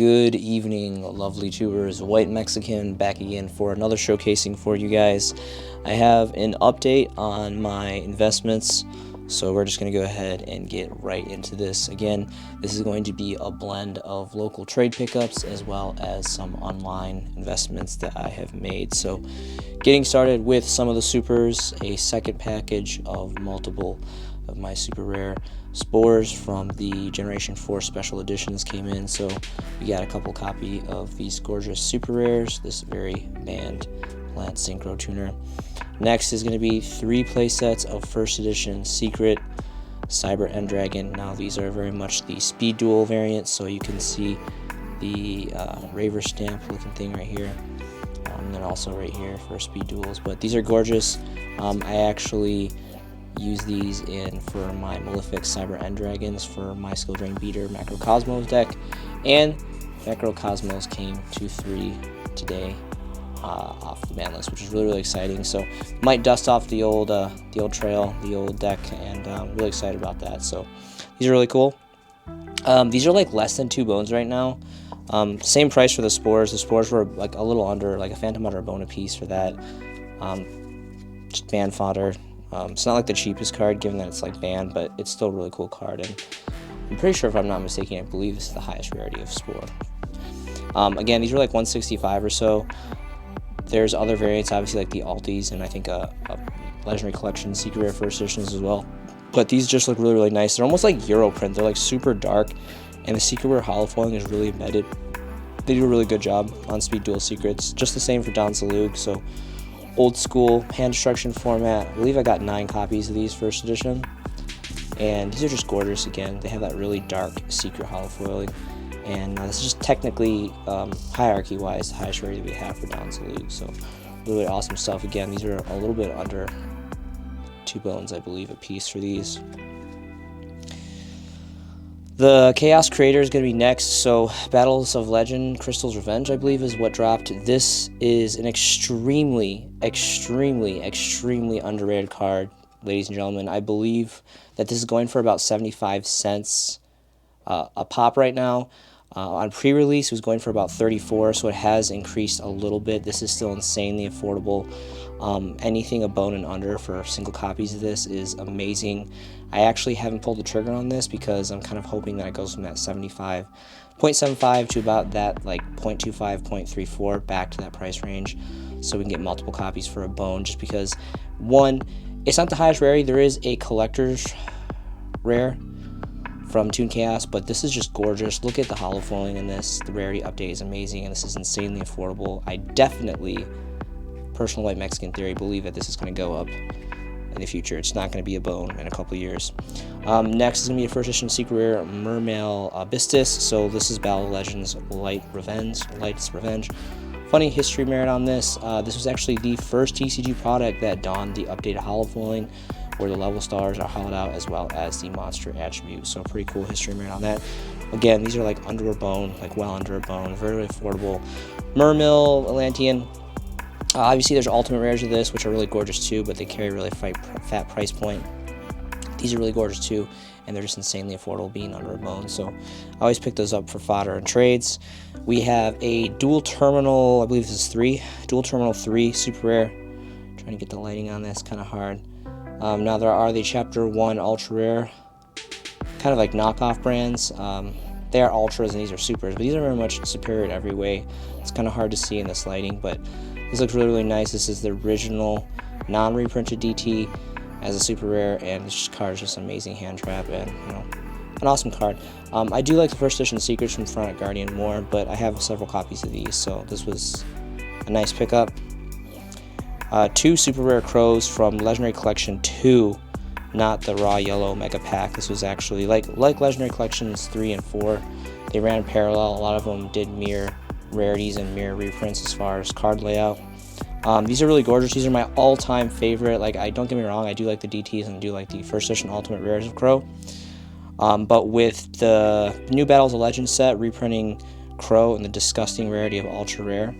Good evening, lovely tubers. White Mexican back again for another showcasing for you guys. I have an update on my investments, so we're just going to go ahead and get right into this. Again, this is going to be a blend of local trade pickups as well as some online investments that I have made. So getting started with some of the supers, a second package of multiple of my super rare spores from the Generation 4 special editions came in, so we got a couple copy of these gorgeous super rares, this very banned plant synchro tuner. Next is going to be 3 play sets of first edition secret Cyber End Dragon. Now these are very much the speed duel variant, so you can see the Raver stamp looking thing right here, and then also right here for speed duels. But these are gorgeous. I actually use these in for my Malefic Cyber End Dragons for my Skill Drain Beater Macrocosmos deck, and Macrocosmos came to 3 today off the ban list, which is really exciting. So might dust off the old trail, the old deck, and really excited about that. So these are really cool. These are like less than 2 bones right now. Same price for the spores. The spores were like a little under, like a phantom under a bone a piece for that. Just ban fodder. It's not like the cheapest card, given that it's like banned, but it's still a really cool card, and I'm pretty sure, if I'm not mistaken, I believe this is the highest rarity of Spore. Again, these are like 165 or so. There's other variants, obviously, like the Altis, and I think a Legendary Collection Secret Rare First Editions as well. But these just look really nice. They're almost like Euro print. They're like super dark, and the Secret Rare Hollow Foiling is really embedded. They do a really good job on Speed Duel Secrets. Just the same for Don Salug, so old school hand destruction format. I believe I got 9 copies of these first edition, and these are just gorgeous. Again, they have that really dark secret hollow foiling, and this is just technically hierarchy wise the highest rarity we have for Don Salug, so really awesome stuff. Again, these are a little bit under 2 bones, I believe, a piece for these. The Chaos Creator is going to be next, so Battles of Legend, Crystal's Revenge, I believe, is what dropped. This is an extremely underrated card, ladies and gentlemen. I believe that this is going for about 75 cents a pop right now. On pre-release, it was going for about 34, so it has increased a little bit. This is still insanely affordable. Anything a bone and under for single copies of this is amazing. I actually haven't pulled the trigger on this because I'm kind of hoping that it goes from that 0.75 to about that like 0.25, 0.34 back to that price range, so we can get multiple copies for a bone. Just because, one, it's not the highest rarity. There is a collector's rare from Toon Chaos, but this is just gorgeous. Look at the hollow foiling in this. The rarity update is amazing, and this is insanely affordable. I definitely, personal White Mexican theory, believe that this is going to go up in the future. It's not going to be a bone in a couple of years. Next is going to be a first edition secret rare Mermail Bistis. So this is Battle of Legends Light's Revenge. Funny history merit on this. This was actually the first TCG product that donned the updated hollow foiling, where the level stars are hollowed out as well as the monster attribute. So pretty cool history merit on that. Again, these are like under a bone, like well under a bone, very affordable. Mermail Atlantean. Obviously, there's ultimate rares of this, which are really gorgeous too, but they carry a really fat price point. These are really gorgeous too, and they're just insanely affordable being under a bone. So I always pick those up for fodder and trades. We have a dual terminal, I believe this is 3, dual terminal 3 super rare. Trying to get the lighting on this, kind of hard. Now there are the Chapter 1 ultra rare, kind of like knockoff brands. They are ultras and these are supers, but these are very much superior in every way. It's kind of hard to see in this lighting, but this looks really nice. This is the original non-reprinted DT as a super rare, and this card is just an amazing hand trap, and an awesome card. I do like the first edition secrets from Front Guardian more, but I have several copies of these, so this was a nice pickup. 2 super rare crows from Legendary Collection 2, not the raw yellow mega pack. This was actually like Legendary Collections 3 and 4. They ran parallel. A lot of them did mirror rarities and mirror reprints as far as card layout. These are really gorgeous. These are my all-time favorite. Like, don't get me wrong, I do like the DTs and I do like the first edition ultimate rares of Crow. But with the new Battles of Legends set reprinting Crow and the disgusting rarity of ultra rare,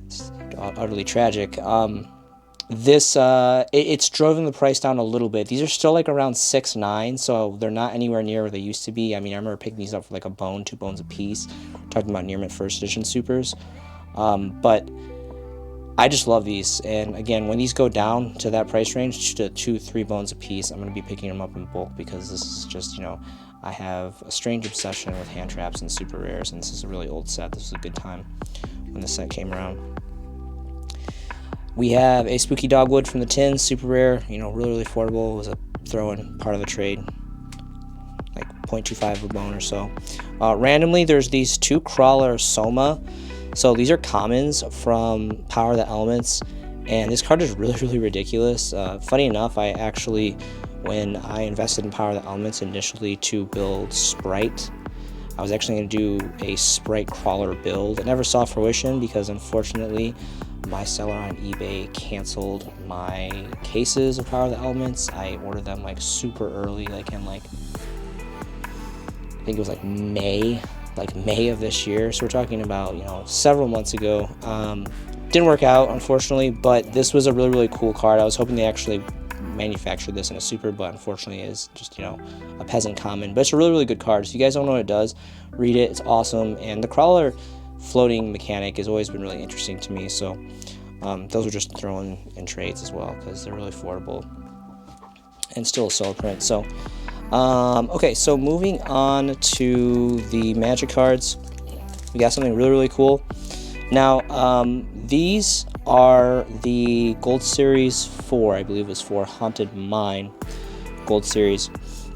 it's utterly tragic. This it's driven the price down a little bit. These are still like around $6.9, so they're not anywhere near where they used to be. I mean, I remember picking these up for like a bone, 2 bones a piece. Talking about near mint first edition supers, but I just love these. And again, when these go down to that price range, to 2-3 bones a piece, I'm going to be picking them up in bulk, because this is just, you know, I have a strange obsession with hand traps and super rares, and this is a really old set. This was a good time when the set came around. We have a Spooky Dogwood from the tin, super rare, you know, really, really affordable. It was a throw-in, part of a trade, like 0.25 a bone or so. Randomly, there's these 2 Crawler Soma. So these are commons from Power of the Elements, and this card is really, really ridiculous. Funny enough, I actually, when I invested in Power of the Elements initially to build Sprite, I was actually going to do a Sprite Crawler build. It never saw fruition because, unfortunately, my seller on eBay canceled my cases of Power of the Elements. I ordered them like super early, like in like, I think it was like May of this year. So we're talking about, you know, several months ago. Didn't work out, unfortunately, but this was a really, really cool card. I was hoping they actually manufactured this in a super, but unfortunately it's just, you know, a peasant common. But it's a really, really good card. So if you guys don't know what it does, read it. It's awesome. And the Crawler floating mechanic has always been really interesting to me. So those are just thrown in trades as well, because they're really affordable and still a solo print. So okay, so moving on to the Magic cards, we got something really, really cool. Now, these are the Gold Series 4, I believe it was 4, Haunted Mine Gold Series,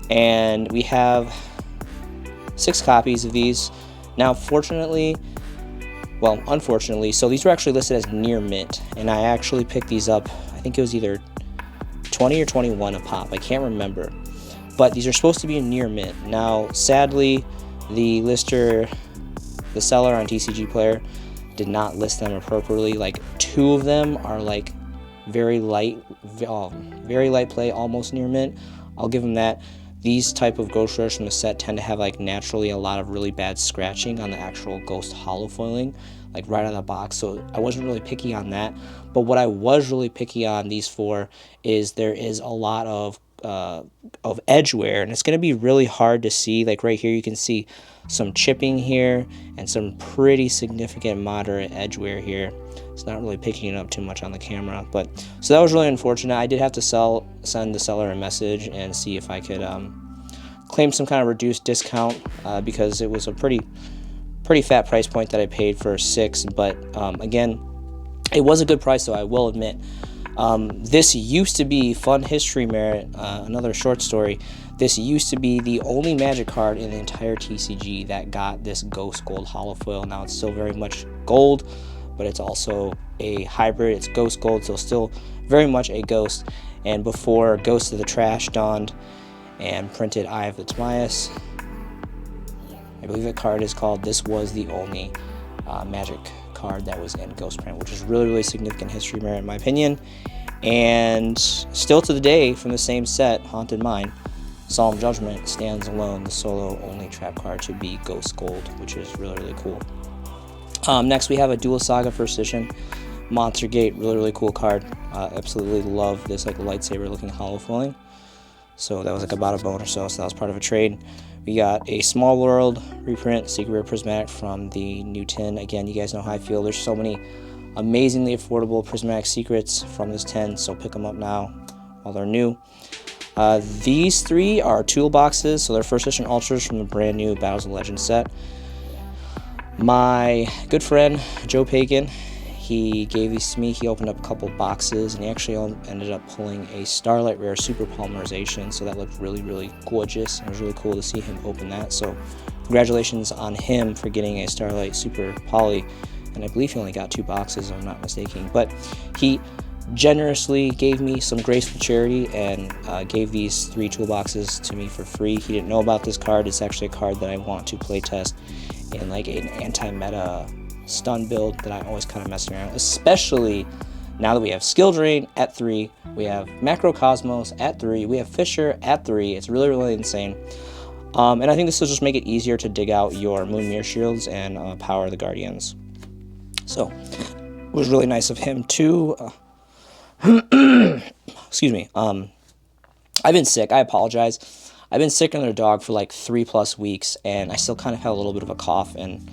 and we have 6 copies of these. Now, unfortunately, so these were actually listed as near mint, and I actually picked these up, I think it was either 20 or 21 a pop, I can't remember. But these are supposed to be a near mint. Now, sadly, the seller on TCG Player did not list them appropriately. Like 2 of them are like very light play, almost near mint. I'll give them that. These type of ghost rares from the set tend to have like naturally a lot of really bad scratching on the actual ghost hollow foiling, like right out of the box. So I wasn't really picky on that. But what I was really picky on these for is there is a lot of edge wear, and it's going to be really hard to see. Like right here, you can see some chipping here and some pretty significant moderate edge wear here. It's not really picking it up too much on the camera, but so that was really unfortunate. I did have to send the seller a message and see if I could claim some kind of reduced discount, because it was a pretty fat price point that I paid for 6. But again, it was a good price, though, I will admit. This used to be, fun history merit, another short story, this used to be the only Magic card in the entire TCG that got this Ghost Gold Hollow Foil. Now it's still very much gold, but it's also a hybrid. It's Ghost Gold, so still very much a ghost. And before Ghost of the Trash dawned and printed Eye of the Timaeus, I believe the card is called, this was the only Magic card that was in ghost print, which is really, really significant history merit in my opinion. And still to the day, from the same set, Haunted Mine, Solemn Judgment stands alone, the solo only trap card to be Ghost Gold, which is really, really cool. Next we have a Duel Saga First Edition Monster Gate, really, really cool card. Absolutely love this like lightsaber looking hollow foiling. So that was like about a bone or so that was part of a trade. We got a Small World reprint, Secret Rare Prismatic from the new tin. Again, you guys know how I feel. There's so many amazingly affordable Prismatic Secrets from this tin, so pick them up now while they're new. These 3 are toolboxes, so they're first edition ultras from the brand new Battles of Legends set. My good friend Joe Pagan, he gave these to me. He opened up a couple boxes, and he actually ended up pulling a Starlight Rare Super Polymerization, so that looked really, really gorgeous. It was really cool to see him open that, so congratulations on him for getting a Starlight Super Poly, and I believe he only got 2 boxes, if I'm not mistaken. But he generously gave me some graceful charity and gave these 3 toolboxes to me for free. He didn't know about this card. It's actually a card that I want to play test in like an anti-meta stun build that I'm always kind of messing around, especially now that we have Skill Drain at 3, we have Macrocosmos at 3, we have Fisher at 3. It's really, really insane. And I think this will just make it easier to dig out your Moon Mirror Shields and Power of the Guardians. So it was really nice of him to Excuse me. I've been sick. I apologize. I've been sick under a dog for like 3+ weeks, and I still kind of have a little bit of a cough, and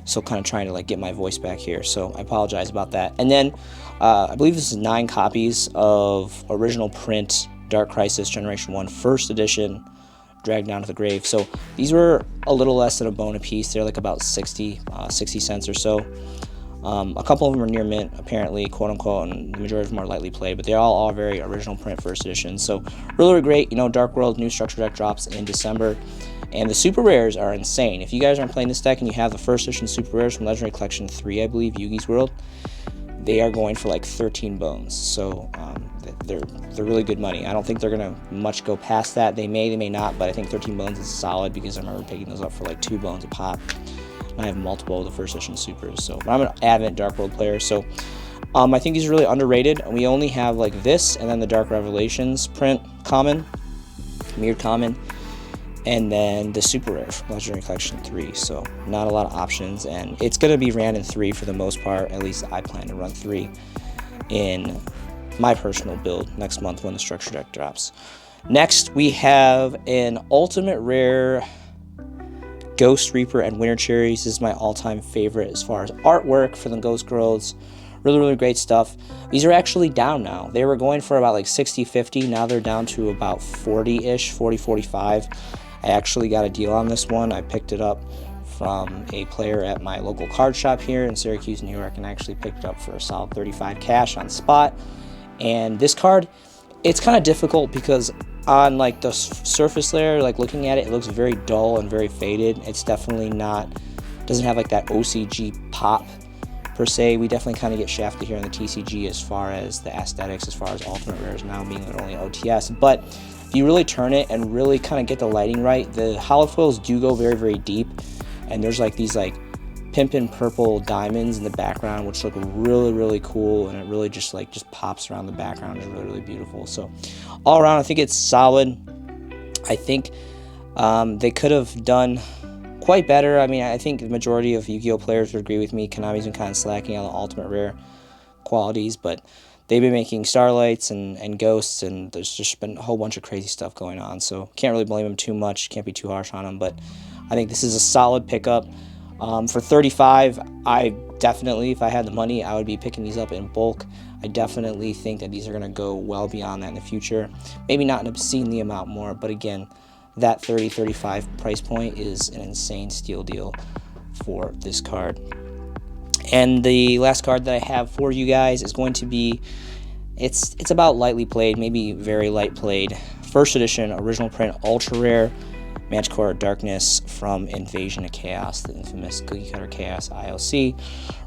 still kind of trying to like get my voice back here. So I apologize about that. And then I believe this is 9 copies of original print Dark Crisis Generation 1 First Edition, Dragged Down to the Grave. So these were a little less than a bone a piece. They're like about 60 cents or so. A couple of them are near mint, apparently, quote unquote, and the majority of them are lightly played, but they all are very original print first edition. So really great. You know, Dark World new structure deck drops in December, and the super rares are insane. If you guys aren't playing this deck and you have the first edition super rares from Legendary Collection 3, I believe, Yugi's World, they are going for like 13 bones. So they're really good money. I don't think they're gonna much go past that. They may not, but I think 13 bones is solid because I remember picking those up for like 2 bones a pop. I have multiple of the first edition supers, so but I'm an avid Dark World player, so I think these are really underrated. We only have like this, and then the Dark Revelations print common, mirrored common, and then the super rare from Legendary Collection 3. So not a lot of options, and it's gonna be ran in 3 for the most part. At least I plan to run 3 in my personal build next month when the structure deck drops. Next, we have an ultimate rare Ghost Reaper and Winter Cherries. This is my all-time favorite as far as artwork for the Ghost Girls. Really great stuff. These are actually down now. They were going for about like 60-50. Now they're down to about 40-ish, 40-45. I actually got a deal on this one. I picked it up from a player at my local card shop here in Syracuse, New York, and I actually picked it up for a solid 35 cash on spot. And this card, it's kind of difficult because on like the surface layer, like looking at it, it looks very dull and very faded. It's definitely not, doesn't have like that OCG pop per se. We definitely kind of get shafted here in the TCG as far as the aesthetics, as far as ultimate rares now being only OTS. But if you really turn it and really kind of get the lighting right, the hollow foils do go very deep, and there's like these like pimpin' purple diamonds in the background, which look really cool, and it really just pops around the background. It's really beautiful. So all around, I think it's solid. I think they could have done quite better. I mean, I think the majority of Yu-Gi-Oh players would agree with me. Konami's been kind of slacking on the ultimate rare qualities, but they've been making Starlights and Ghosts, and there's just been a whole bunch of crazy stuff going on. So can't really blame them too much. Can't be too harsh on them, but I think this is a solid pickup. For 35, I definitely, if I had the money, I would be picking these up in bulk. I definitely think that these are going to go well beyond that in the future. Maybe not an obscenely amount more, but again, that 30-35 price point is an insane steal deal for this card. And the last card that I have for you guys is going to be, it's about lightly played, maybe very light played. First edition, original print, ultra rare, Manticore Darkness from Invasion of Chaos, the infamous Cookie Cutter Chaos ILC.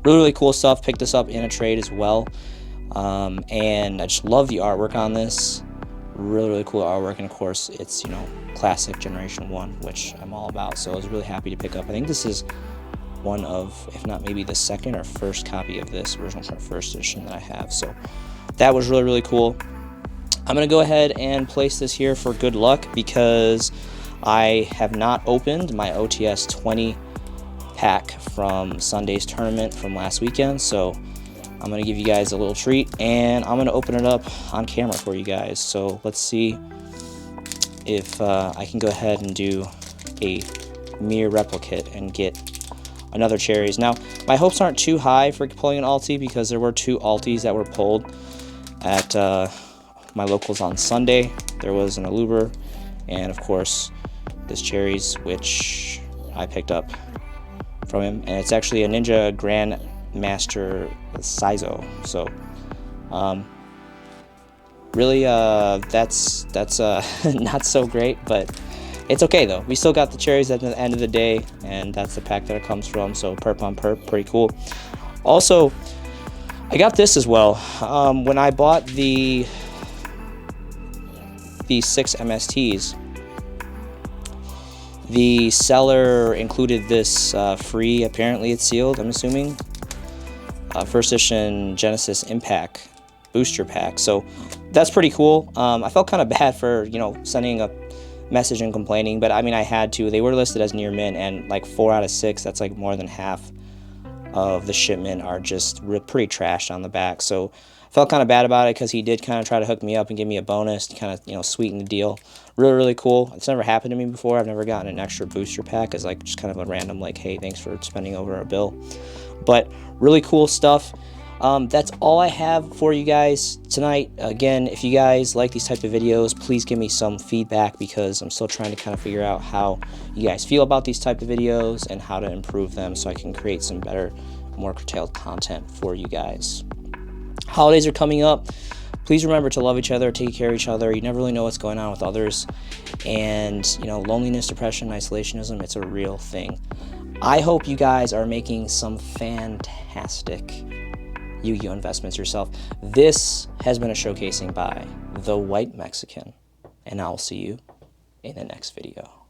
Really cool stuff. Picked this up in a trade as well. And I just love the artwork on this. Really cool artwork. And of course, it's, you know, classic Generation 1, which I'm all about. So I was really happy to pick up. I think this is one of, if not maybe the second or first copy of this original print first edition that I have. So that was really cool. I'm going to go ahead and place this here for good luck because I have not opened my OTS 20 pack from Sunday's tournament from last weekend, so I'm going to give you guys a little treat, and I'm going to open it up on camera for you guys. So let's see if I can go ahead and do a mirror replicate and get another cherries. Now, my hopes aren't too high for pulling an alti because there were 2 altis that were pulled at my locals on Sunday. There was an Aluber, and of course this cherries, which I picked up from him, and it's actually a Ninja Grandmaster Saizo. So really that's not so great, but it's okay though. We still got the cherries at the end of the day, and that's the pack that it comes from. So perp on perp, pretty cool. Also, I got this as well. When I bought these 6 MSTs, the seller included this free, apparently it's sealed, I'm assuming, first edition Genesis Impact booster pack. So that's pretty cool. I felt kind of bad for, you know, sending a message and complaining, but I mean, I had to. They were listed as near mint, and like 4 out of 6, that's like more than half of the shipment are just pretty trashed on the back. So Felt kind of bad about it because he did kind of try to hook me up and give me a bonus to kind of, you know, sweeten the deal. Really, really cool. It's never happened to me before. I've never gotten an extra booster pack as like just kind of a random like, hey, thanks for spending over a bill. But really cool stuff. That's all I have for you guys tonight. Again, if you guys like these type of videos, please give me some feedback, because I'm still trying to kind of figure out how you guys feel about these type of videos and how to improve them so I can create some better, more curtailed content for you guys. Holidays are coming up. Please remember to love each other, take care of each other. You never really know what's going on with others. And, you know, loneliness, depression, isolationism, it's a real thing. I hope you guys are making some fantastic Yu-Gi-Oh! Investments yourself. This has been a showcasing by The White Mexican, and I'll see you in the next video.